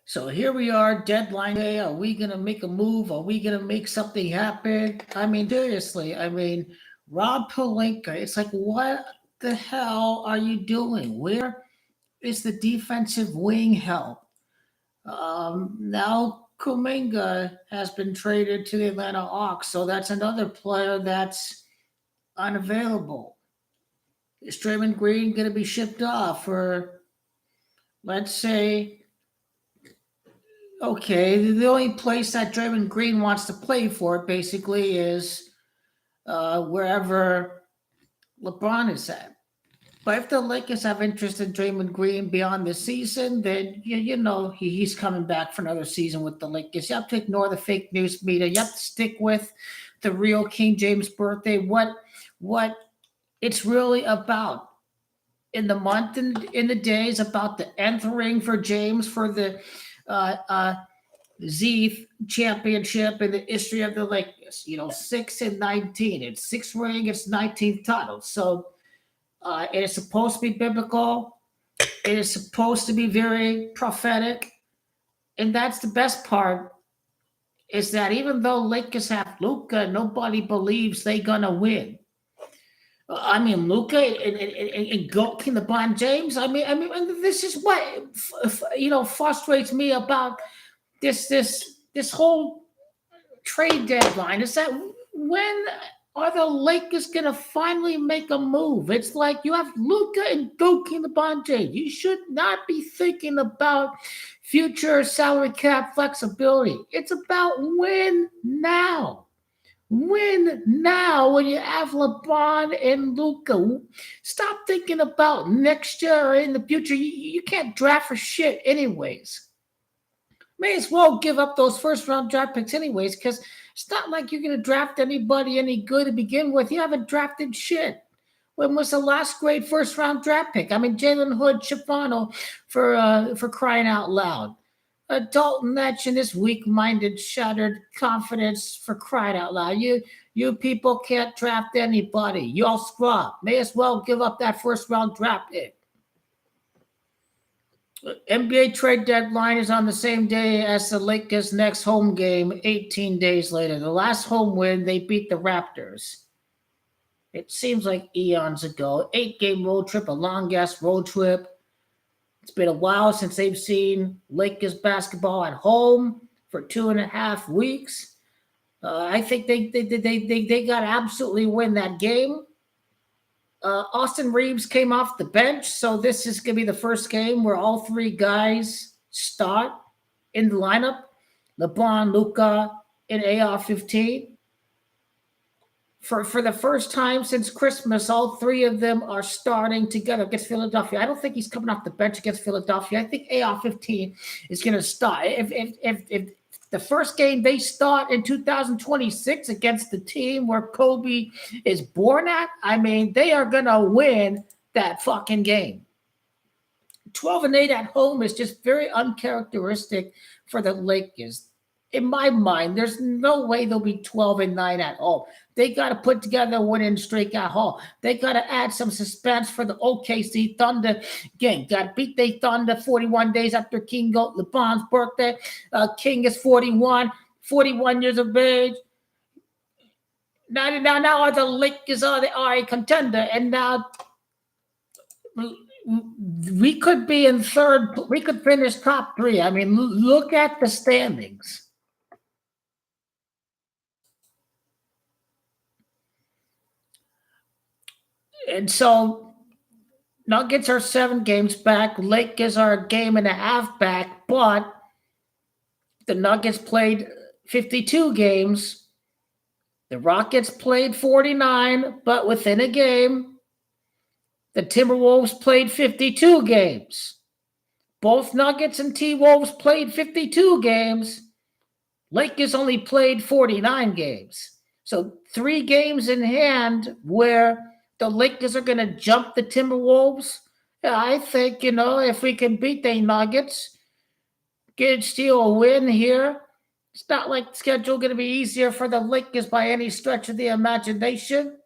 So here we are, deadline day. Are we going to make a move? Are we going to make something happen? I mean, seriously, Rob Pelinka, it's like, what the hell are you doing? Where is the defensive wing help? Now Kuminga has been traded to the Atlanta Hawks, so that's another player that's unavailable. Is Draymond Green going to be shipped off for, let's say, okay, the only place that Draymond Green wants to play for basically is wherever LeBron is at. But if the Lakers have interest in Draymond Green beyond this season, then he's coming back for another season with the Lakers. You have to ignore the fake news media. You have to stick with the real King James birthday. What it's really about in the month and in the days about the nth ring for James for the uh, uh, Z championship in the history of the Lakers. 6-19. It's sixth ring. It's 19th title. So it is supposed to be biblical. It is supposed to be very prophetic, and that's the best part. Is that even though Lakers have Luca, nobody believes they're gonna win. Luca and Gokin, LeBron James. And this is what frustrates me about this whole trade deadline is that when are the Lakers gonna finally make a move? It's like you have Luca and Goki and LeBron James. You should not be thinking about future salary cap flexibility. It's about win now. Win now when you have LeBron and Luca. Stop thinking about next year or in the future. You can't draft for shit anyways. May as well give up those first round draft picks anyways, because it's not like you're going to draft anybody any good to begin with. You haven't drafted shit. When was the last great first round draft pick? Jalen Hood, Chifano, for crying out loud. Dalton Netch and this weak-minded, shattered confidence for crying out loud. You people can't draft anybody. You all scrub. May as well give up that first round draft pick. NBA trade deadline is on the same day as the Lakers' next home game, 18 days later. The last home win, they beat the Raptors. It seems like eons ago. 8-game road trip, a long-ass road trip. It's been a while since they've seen Lakers basketball at home for 2.5 weeks. I think they got to absolutely win that game. Austin Reeves came off the bench, so this is going to be the first game where all three guys start in the lineup. LeBron, Luka, and AR-15. For the first time since Christmas, all three of them are starting together against Philadelphia. I don't think he's coming off the bench against Philadelphia. I think AR-15 is going to start. If the first game they start in 2026 against the team where Kobe is born at, they are going to win that fucking game. 12-8 at home is just very uncharacteristic for the Lakers. In my mind, there's no way they'll be 12-9 at home. They got to put together a winning streak at home. They got to add some suspense for the OKC Thunder game. Got to beat the Thunder 41 days after King LeBron's birthday. King is 41 years of age. Now are the Lakers are a contender, and now we could be in third. We could finish top 3. Look at the standings. And so Nuggets are 7 games back. Lakers are a game and a half back, but the Nuggets played 52 games. The Rockets played 49, but within a game. The Timberwolves played 52 games. Both Nuggets and T-Wolves played 52 games. Lakers only played 49 games. So 3 games in hand where the Lakers are going to jump the Timberwolves. Yeah, I think, if we can beat the Nuggets, steal a win here, it's not like the schedule going to be easier for the Lakers by any stretch of the imagination.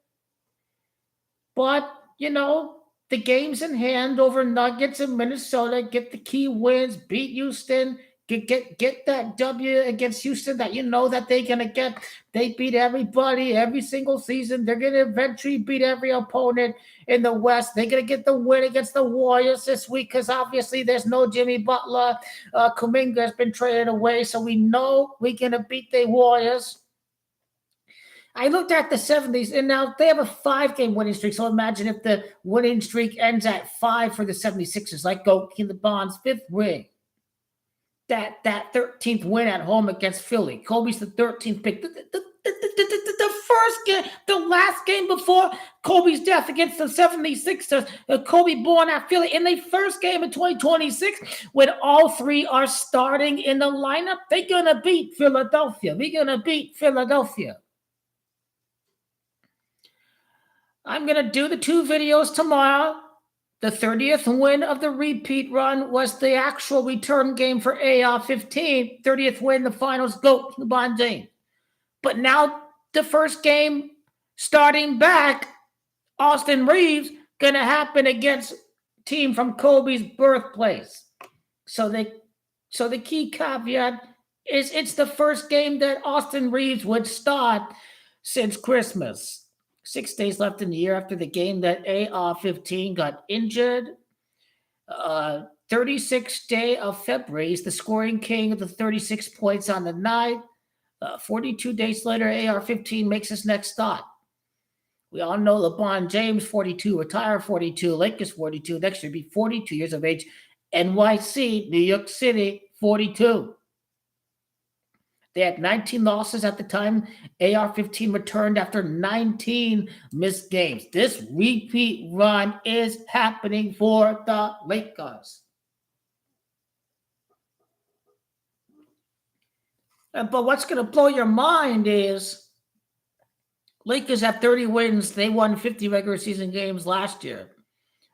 But, the games in hand over Nuggets and Minnesota, get the key wins, beat Houston, Get that W against Houston that you know that they're gonna get. They beat everybody every single season. They're gonna eventually beat every opponent in the West. They're gonna get the win against the Warriors this week because obviously there's no Jimmy Butler. Kuminga has been traded away, so we know we're gonna beat the Warriors. I looked at the 70s, and now they have a 5-game winning streak. So imagine if the winning streak ends at 5 for the 76ers, like go in the Bonds' 5th ring. That 13th win at home against Philly. Kobe's the 13th pick. The first game, the last game before Kobe's death against the 76ers, Kobe born at Philly. In the first game in 2026, when all three are starting in the lineup, they're going to beat Philadelphia. We're going to beat Philadelphia. I'm going to do the 2 videos tomorrow. The 30th win of the repeat run was the actual return game for AR-15. 30th win, the finals, GOAT, LeBron James. But now the first game starting back, Austin Reeves, going to happen against team from Kobe's birthplace. So the key caveat is it's the first game that Austin Reeves would start since Christmas. 6 days left in the year after the game that AR-15 got injured. 36th day of February. He's the scoring king of the 36 points on the night. 42 days later, AR-15 makes his next start. We all know LeBron James, 42, retire 42, Lakers 42, next year be 42 years of age. NYC, New York City, 42. They had 19 losses at the time. AR-15 returned after 19 missed games. This repeat run is happening for the Lakers. But what's going to blow your mind is Lakers have 30 wins. They won 50 regular season games last year.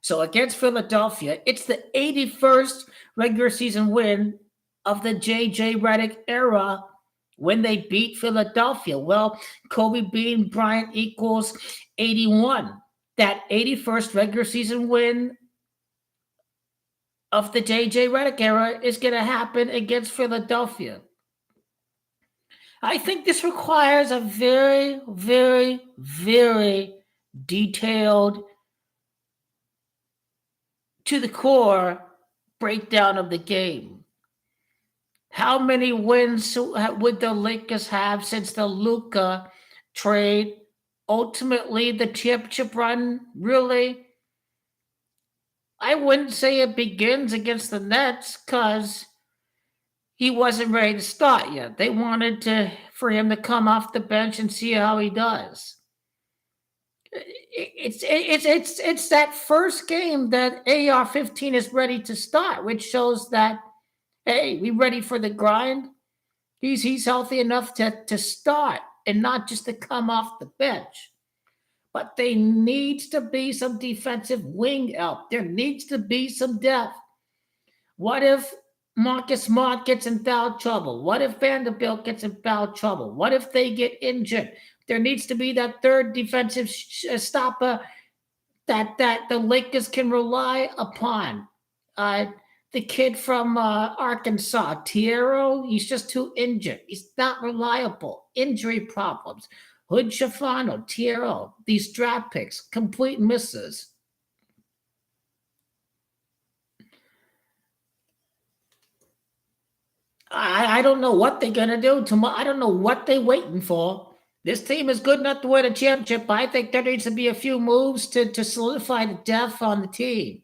So against Philadelphia, it's the 81st regular season win of the J.J. Redick era when they beat Philadelphia. Well, Kobe beating Bryant equals 81. That 81st regular season win of the J.J. Redick era is going to happen against Philadelphia. I think this requires a very, very, very detailed, to the core breakdown of the game. How many wins would the Lakers have since the Luka trade? Ultimately, the championship run, really, I wouldn't say it begins against the Nets because he wasn't ready to start yet. They wanted for him to come off the bench and see how he does. It's that first game that AR-15 is ready to start, which shows that, hey, we ready for the grind. He's healthy enough to start and not just to come off the bench. But there needs to be some defensive wing help. There needs to be some depth. What if Marcus Smart gets in foul trouble? What if Vanderbilt gets in foul trouble? What if they get injured? There needs to be that third defensive stopper that the Lakers can rely upon. The kid from Arkansas, Tiero, he's just too injured. He's not reliable. Injury problems. Hood Schifano, Tiero, these draft picks, complete misses. I don't know what they're going to do tomorrow. I don't know what they're waiting for. This team is good enough to win a championship, but I think there needs to be a few moves to solidify the depth on the team.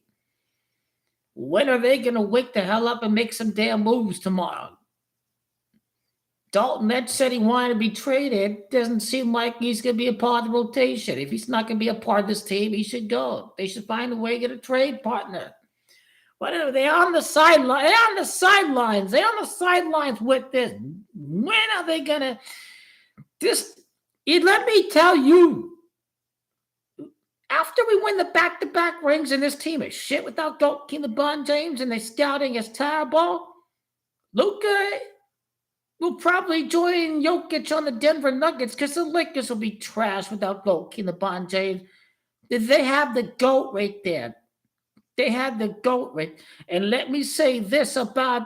When are they going to wake the hell up and make some damn moves tomorrow? Dalton Ned said he wanted to be traded. Doesn't seem like he's going to be a part of the rotation. If he's not going to be a part of this team, he should go. They should find a way to get a trade partner. Whatever, they're on the sideline. They're on the sidelines. They're on the sidelines with this. When are they going to... Let me tell you, after we win the back-to-back rings and this team is shit without LeBron James and their scouting is terrible, Luka will probably join Jokic on the Denver Nuggets because the Lakers will be trash without LeBron James. They have the GOAT right there. They have the GOAT right. And let me say this about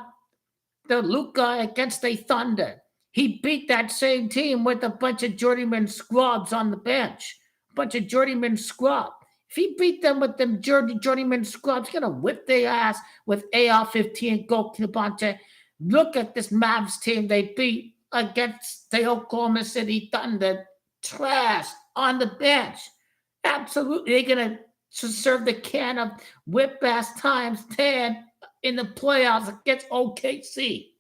The Luca against the Thunder. He beat that same team with a bunch of journeyman scrubs on the bench. Bunch of journeyman scrub. If he beat them with them journeyman scrubs, he's gonna whip their ass with AR-15 go to the bunch of. Look at this Mavs team they beat against the Oklahoma City Thunder. Trash on the bench. Absolutely, they're gonna serve the can of whip ass times 10 in the playoffs against OKC.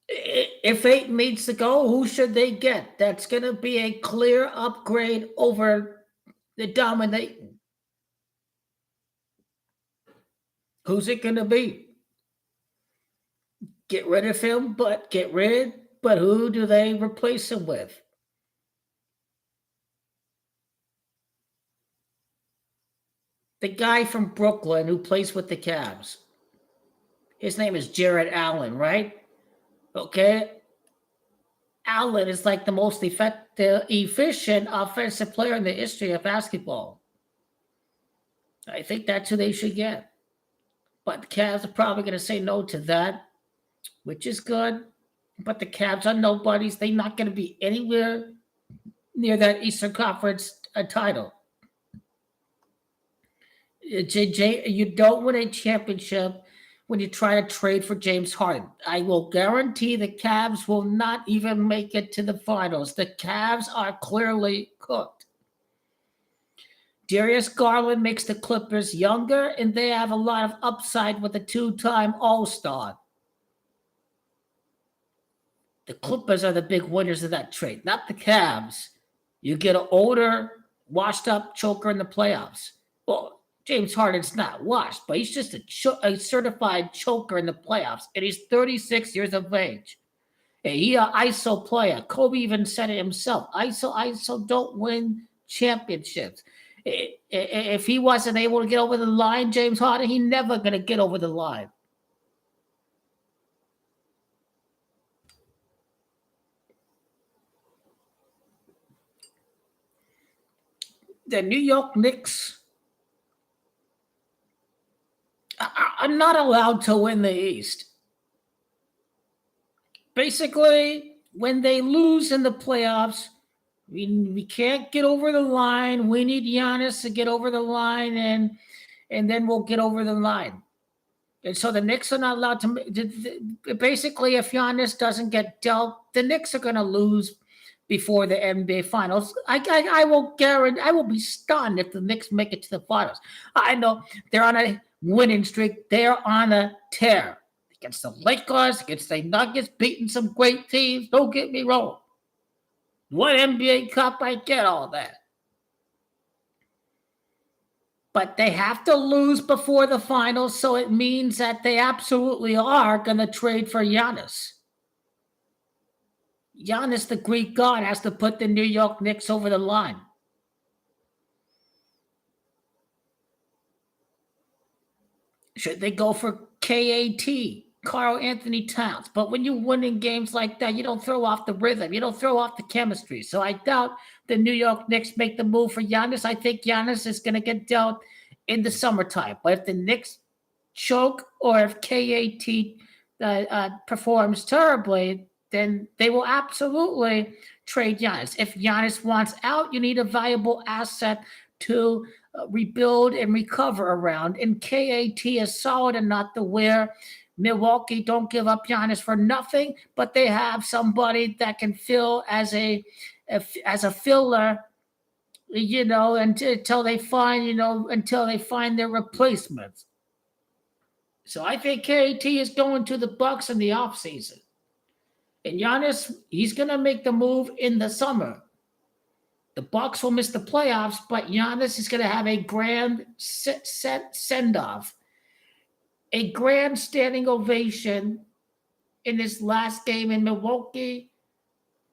If eight needs to go, who should they get? That's going to be a clear upgrade over the dominating. Who's it going to be? Get rid of him, but who do they replace him with? The guy from Brooklyn who plays with the Cavs. His name is Jared Allen, right? Okay. Allen is like the most efficient offensive player in the history of basketball. I think that's who they should get. But the Cavs are probably going to say no to that, which is good. But the Cavs are nobodies. They're not going to be anywhere near that Eastern Conference title. You don't win a championship when you try to trade for James Harden. I will guarantee the Cavs will not even make it to the finals. The Cavs are clearly cooked. Darius Garland makes the Clippers younger, and they have a lot of upside with a two-time All-Star. The Clippers are the big winners of that trade, not the Cavs. You get an older, washed-up choker in the playoffs. Well, James Harden's not washed, but he's just a certified choker in the playoffs, and he's 36 years of age. And he's an ISO player. Kobe even said it himself. ISO don't win championships. If he wasn't able to get over the line, James Harden, he's never going to get over the line. The New York Knicks are not allowed to win the East. Basically, when they lose in the playoffs, we can't get over the line. We need Giannis to get over the line, and then we'll get over the line. And so the Knicks are not allowed to. Basically, if Giannis doesn't get dealt, the Knicks are going to lose before the NBA Finals. I will guarantee. I will be stunned if the Knicks make it to the finals. I know they're on a winning streak. They're on a tear against the Lakers, against the Nuggets, beating some great teams. Don't get me wrong. One NBA Cup, I get all that. But they have to lose before the finals, so it means that they absolutely are going to trade for Giannis. Giannis, the Greek god, has to put the New York Knicks over the line. Should they go for KAT? Karl Anthony Towns. But when you win in games like that, you don't throw off the rhythm. You don't throw off the chemistry. So I doubt the New York Knicks make the move for Giannis. I think Giannis is going to get dealt in the summertime. But if the Knicks choke or if KAT performs terribly, then they will absolutely trade Giannis. If Giannis wants out, you need a valuable asset to rebuild and recover around. And KAT is solid enough to where Milwaukee don't give up Giannis for nothing, but they have somebody that can fill as a filler, until they find their replacements. So I think KAT is going to the Bucks in the offseason. And Giannis, he's going to make the move in the summer. The Bucks will miss the playoffs, but Giannis is going to have a grand send-off. A grand standing ovation in this last game in Milwaukee.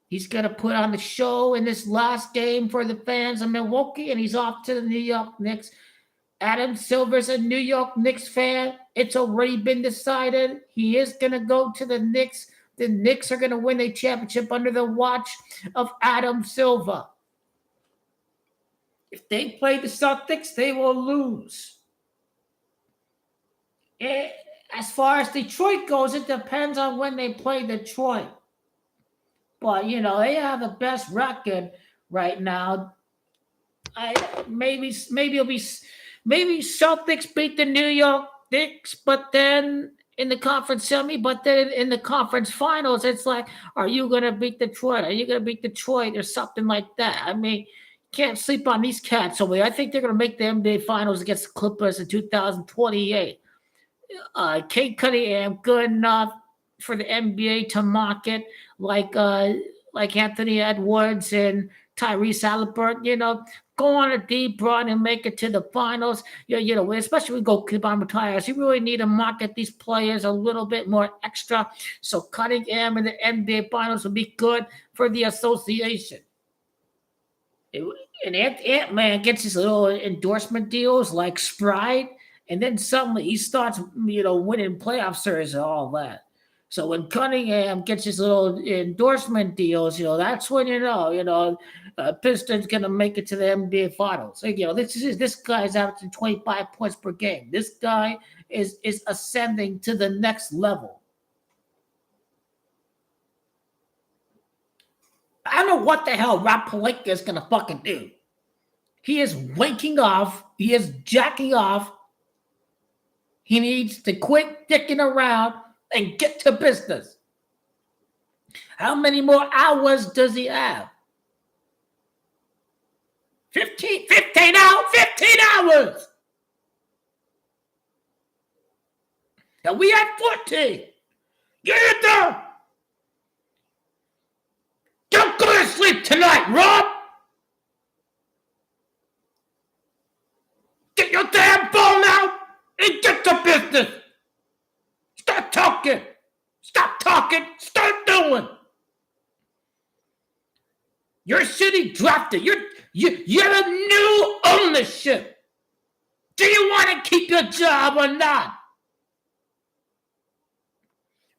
He's going to put on the show in this last game for the fans of Milwaukee, and he's off to the New York Knicks. Adam Silver's a New York Knicks fan. It's already been decided. He is going to go to the Knicks. The Knicks are going to win a championship under the watch of Adam Silver. If they play the Celtics, they will lose. Eh, as far as Detroit goes, it depends on when they play Detroit. But they have the best record right now. Maybe it'll be maybe Celtics beat the New York Knicks, but then in the conference semi, but then in the conference finals, it's like, are you gonna beat Detroit? Are you gonna beat Detroit or something like that? I mean, can't sleep on these cats over here. I think they're gonna make the NBA Finals against the Clippers in 2028. Kate Cunningham good enough for the NBA to market like Anthony Edwards and Tyrese Halliburton. Go on a deep run and make it to the finals. Especially when Goalkeeper retires, you really need to market these players a little bit more extra. So Cunningham in the NBA Finals would be good for the association. And Ant-Man gets his little endorsement deals like Sprite, and then suddenly he starts, winning playoff series and all that. So when Cunningham gets his little endorsement deals, that's when Pistons gonna make it to the NBA Finals. This guy's averaging 25 points per game. This guy is ascending to the next level. I don't know what the hell Rob Pelinka is gonna fucking do. He is wanking off. He is jacking off. He needs to quit dicking around and get to business. How many more hours does he have? 15 hours. And we had 14. Get it done. Don't go to sleep tonight, Rob. Get your damn phone out and get to business. Start talking. Stop talking. Start doing. Your city drafted. You have a new ownership. Do you want to keep your job or not?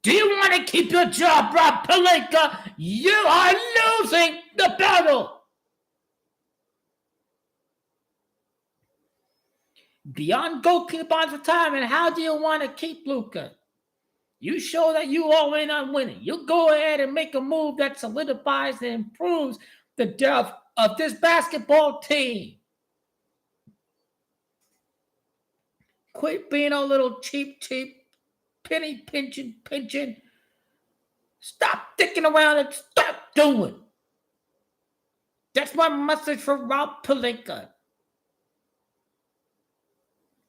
Do you want to keep your job, Rob Pelinka? You are losing the battle. Beyond goalkeeper's retirement, how do you want to keep Luka? You show that you all in on winning. You go ahead and make a move that solidifies and improves the depth of this basketball team. Quit being a little cheap, penny pinching. Stop dicking around and start doing. That's my message for Rob Pelinka.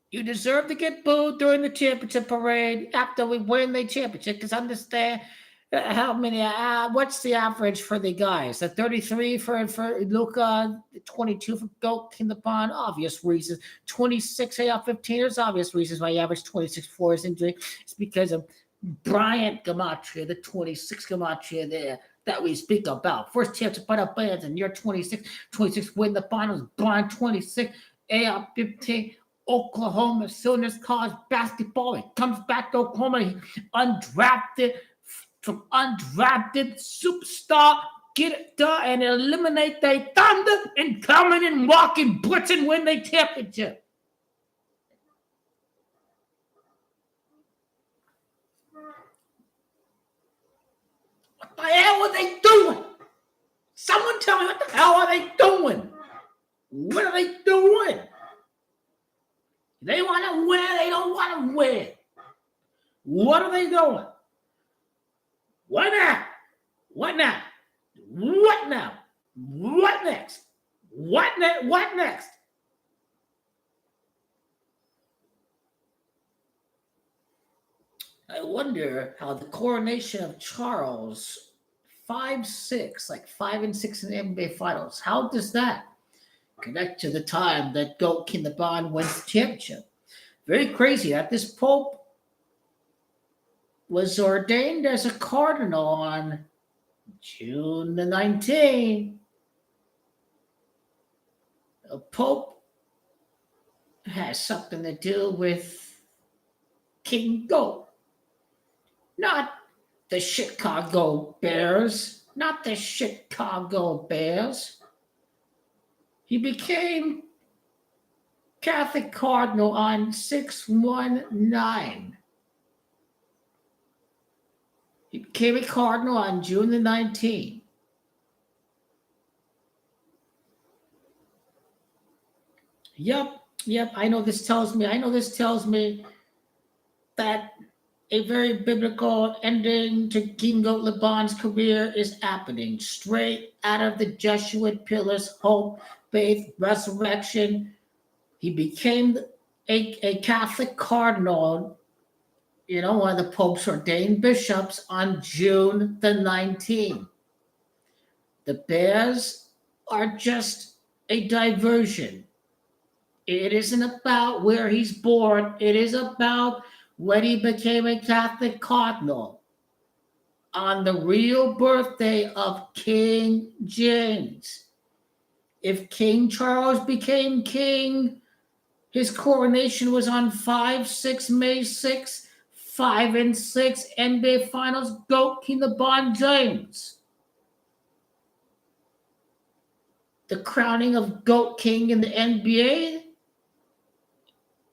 You deserve to get booed during the championship parade after we win the championship, because understand how many, what's the average for the guys? The 33 for Luka, 22 for Goalkeeper, obvious reasons. 26 AR-15, there's obvious reasons why he averaged 26 for his injury. It's because of Bryant Gematria, the 26 Gematria there that we speak about. First championship by the bands, and you're 26 win the finals. Bryant 26, AR-15. Oklahoma still in his college basketball. He comes back to Oklahoma, undrafted superstar, get it done and eliminate the Thunder and come in and walk in blitz and win the championship. What the hell are they doing? Someone tell me, what the hell are they doing? What are they doing? They want to win. They don't want to win. What are they doing? What now? What now? What now? What next? What next? I wonder how the coronation of Charles, 5-6, like 5 and 6 in the NBA Finals, how does that connect to the time that Goalkeeper wins the championship? Very crazy that this Pope was ordained as a cardinal on June the 19th. The Pope has something to do with King Goat. Not the Chicago Bears. Not the Chicago Bears. He became Catholic Cardinal on 619. He became a Cardinal on June the 19th. Yep, yep. I know this tells me that a very biblical ending to King Laban's career is happening. Straight out of the Jesuit pillars, hope, faith, resurrection. He became a Catholic cardinal, one of the Pope's ordained bishops on June the 19th. The Bears are just a diversion. It isn't about where he's born, it is about when he became a Catholic cardinal on the real birthday of King James. If King Charles became king, his coronation was on 5-6 May 6, 5 and 6 NBA Finals GOAT King LeBron James. The crowning of GOAT King in the NBA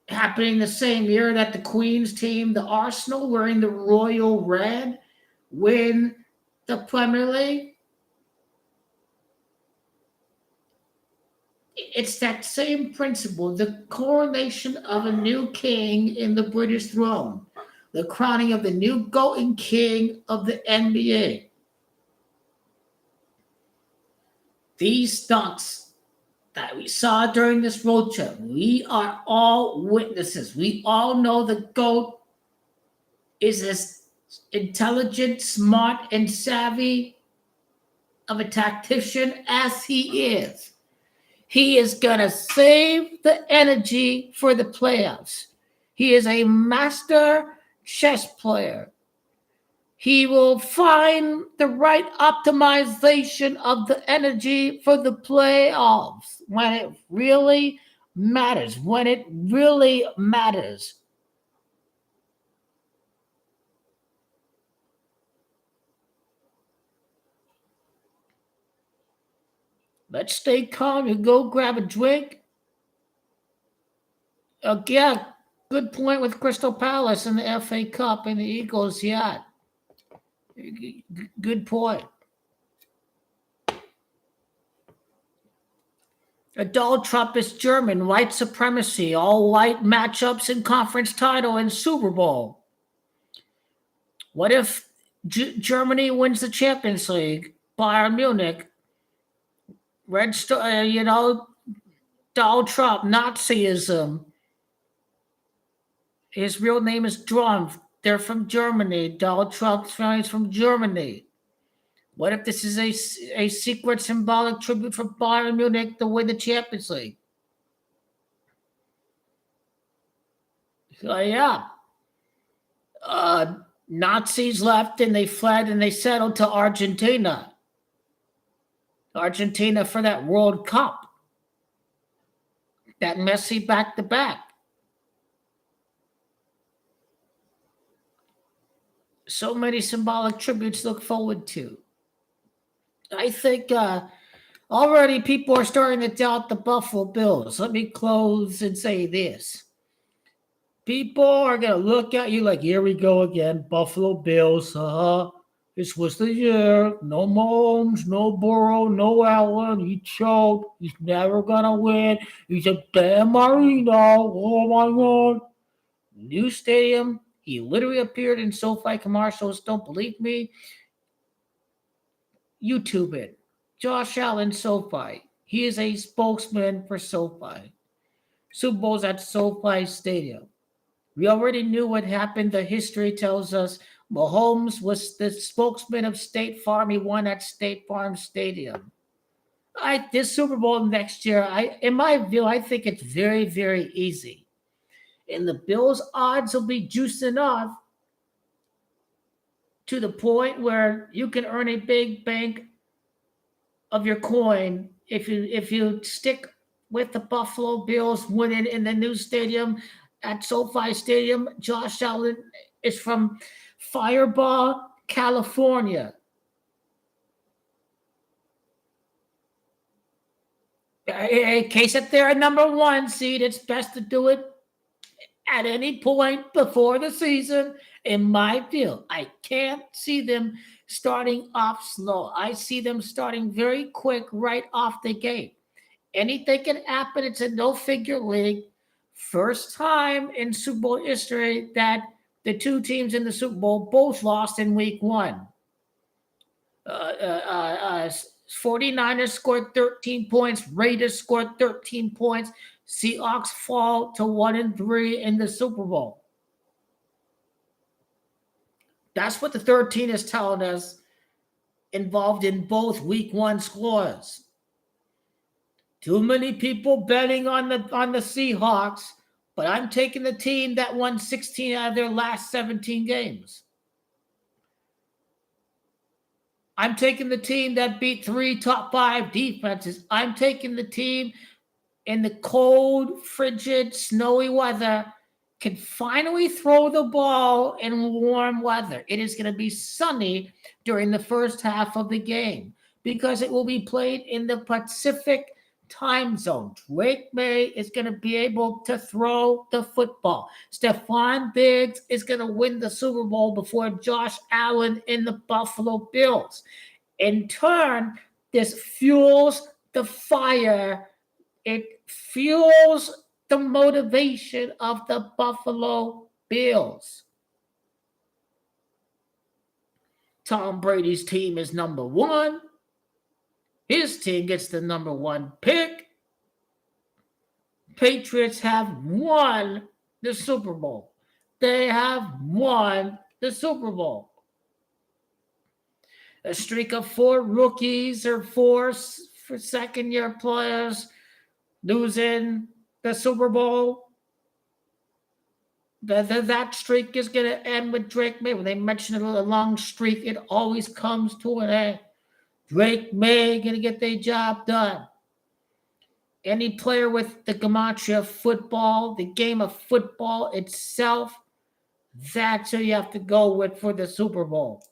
happening the same year that the Queens team, the Arsenal, wearing the royal red, win the Premier League. It's that same principle, the coronation of a new king in the British throne, the crowning of the new golden king of the NBA. These stunts that we saw during this road trip, we are all witnesses. We all know the GOAT is as intelligent, smart, and savvy of a tactician as he is. He is going to save the energy for the playoffs. He is a master chess player. He will find the right optimization of the energy for the playoffs when it really matters. When it really matters. Let's stay calm. You go grab a drink. Yeah, good point with Crystal Palace and the FA Cup and the Eagles. Yeah, good point. Donald Trump is German, white supremacy, all white matchups in conference title and Super Bowl. What if Germany wins the Champions League? Bayern Munich, Red Star, Donald Trump, Nazism. His real name is Trump. They're from Germany. Donald Trump's family is from Germany. What if this is a secret symbolic tribute for Bayern Munich to win the Champions League? So, yeah. Nazis left and they fled and they settled to Argentina. Argentina for that World Cup. That Messi back to back. So many symbolic tributes to look forward to. I think already people are starting to doubt the Buffalo Bills. Let me close and say this. People are going to look at you like, here we go again, Buffalo Bills. This was the year. No Mahomes, no Burrow, no Allen. He choked. He's never going to win. He's a damn Marino. Oh, my God. New stadium. He literally appeared in SoFi commercials. Don't believe me? YouTube it. Josh Allen, SoFi. He is a spokesman for SoFi. Super Bowl's at SoFi Stadium. We already knew what happened. The history tells us Mahomes was the spokesman of State Farm. He won at State Farm Stadium. This Super Bowl next year, in my view, I think it's very, very easy. And the Bills' odds will be juiced enough to the point where you can earn a big bank of your coin if you stick with the Buffalo Bills winning in the new stadium at SoFi Stadium. Josh Allen is from Fireball, California. In case that they're a number one seed, it's best to do it at any point before the season. In my view, I can't see them starting off slow. I see them starting very quick right off the gate. Anything can happen. It's a no-figure league. First time in Super Bowl history that the two teams in the Super Bowl both lost in week one. 49ers scored 13 points. Raiders scored 13 points. Seahawks fall to 1-3 in the Super Bowl. That's what the 13 is telling us, involved in both week one scores. Too many people betting on the Seahawks, but I'm taking the team that won 16 out of their last 17 games. I'm taking the team that beat 3 top 5 defenses. I'm taking the team in the cold, frigid, snowy weather can finally throw the ball in warm weather. It is going to be sunny during the first half of the game because it will be played in the Pacific time zone. Drake May is going to be able to throw the football. Stephon Diggs is going to win the Super Bowl before Josh Allen in the Buffalo Bills. In turn, this fuels the fire. It fuels the motivation of the Buffalo Bills. Tom Brady's team is number one. His team gets the number one pick. Patriots have won the Super Bowl. They have won the Super Bowl. A streak of 4 rookies or 4 second-year players losing the Super Bowl. That streak is going to end with Drake May. When they mention a long streak, it always comes to an end. Drake May going to get their job done. Any player with the gematria of football, the game of football itself, that's who you have to go with for the Super Bowl.